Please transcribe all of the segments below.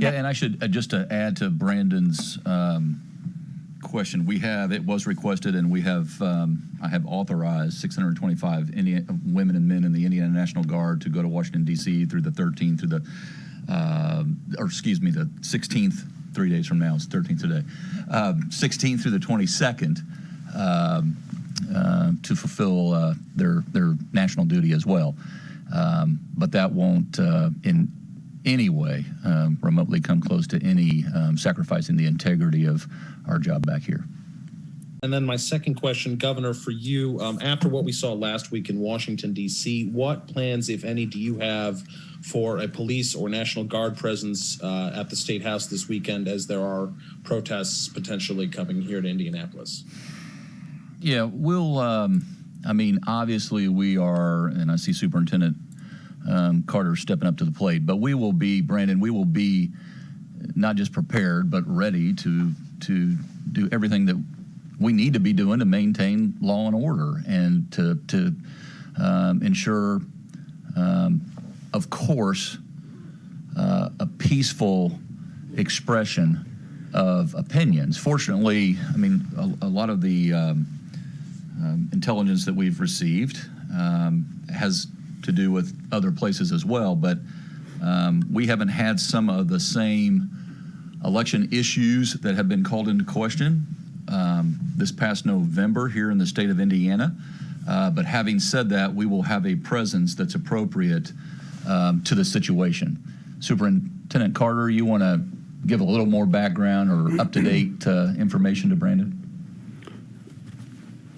Yeah, and I should, just to add to Brandon's question, it was requested, and we have, I have authorized 625 women and men in the Indiana National Guard to go to Washington, D.C. through the 13th, through the 16th, 3 days from now, it's 13th today, 16th through the 22nd, to fulfill their national duty as well. But that won't in any way remotely come close to any sacrificing the integrity of our job back here. And then my second question, Governor, for you, after what we saw last week in Washington, D.C., what plans, if any, do you have for a police or National Guard presence at the State House this weekend, as there are protests potentially coming here to Indianapolis? Yeah, we'll, I mean, obviously we are, and I see Superintendent Carter stepping up to the plate, but we will be, Brandon, we will be not just prepared, but ready to do everything that we need to be doing to maintain law and order, and to ensure, of course, a peaceful expression of opinions. Fortunately, I mean, a lot of the intelligence that we've received has to do with other places as well, but we haven't had some of the same election issues that have been called into question this past November here in the state of Indiana. But having said that, we will have a presence that's appropriate to the situation. Superintendent Carter, you want to give a little more background or up-to-date information to Brandon?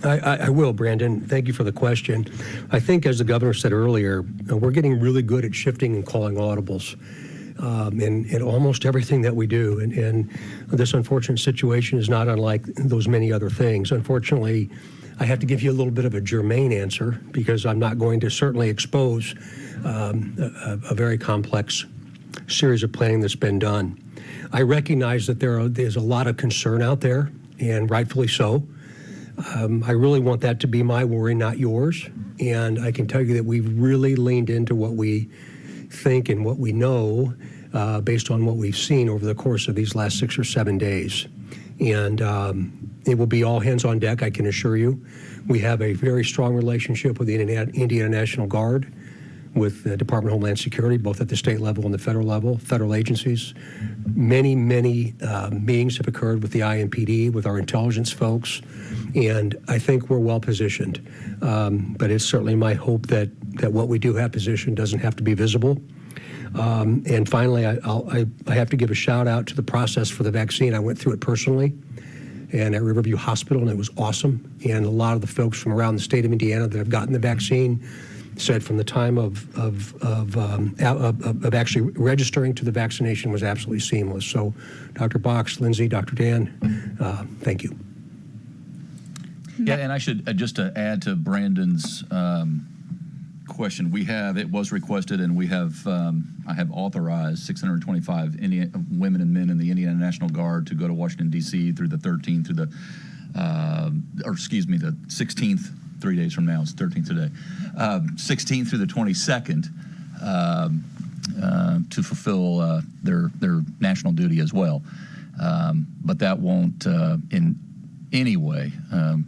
I will, Brandon. Thank you for the question. I think, as the governor said earlier, we're getting really good at shifting and calling audibles in almost everything that we do. And this unfortunate situation is not unlike those many other things. Unfortunately, I have to give you a little bit of a germane answer, because I'm not going to certainly expose a very complex series of planning that's been done. I recognize that there's a lot of concern out there, and rightfully so. I really want that to be my worry, not yours. And I can tell you that we've really leaned into what we think and what we know based on what we've seen over the course of these last 6 or 7 days. And it will be all hands on deck, I can assure you. We have a very strong relationship with the Indiana National Guard, with the Department of Homeland Security, both at the state level and the federal level, federal agencies. Many meetings have occurred with the IMPD, with our intelligence folks, and I think we're well positioned. But it's certainly my hope that what we do have positioned doesn't have to be visible. And finally, I have to give a shout out to the process for the vaccine. I went through it personally and at Riverview Hospital, and it was awesome. And a lot of the folks from around the state of Indiana that have gotten the vaccine said from the time of actually registering to the vaccination was absolutely seamless. So, Dr. Box, Lindsay, Dr. Dan, thank you. Yeah, and I should, just to add to Brandon's question, it was requested, and we have, I have authorized 625 women and men in the Indiana National Guard to go to Washington, D.C. through the 13th, through the, the 16th, 3 days from now, it's 13th today, 16th through the 22nd, to fulfill their national duty as well. But that won't in any way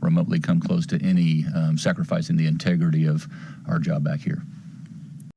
remotely come close to any sacrificing the integrity of our job back here.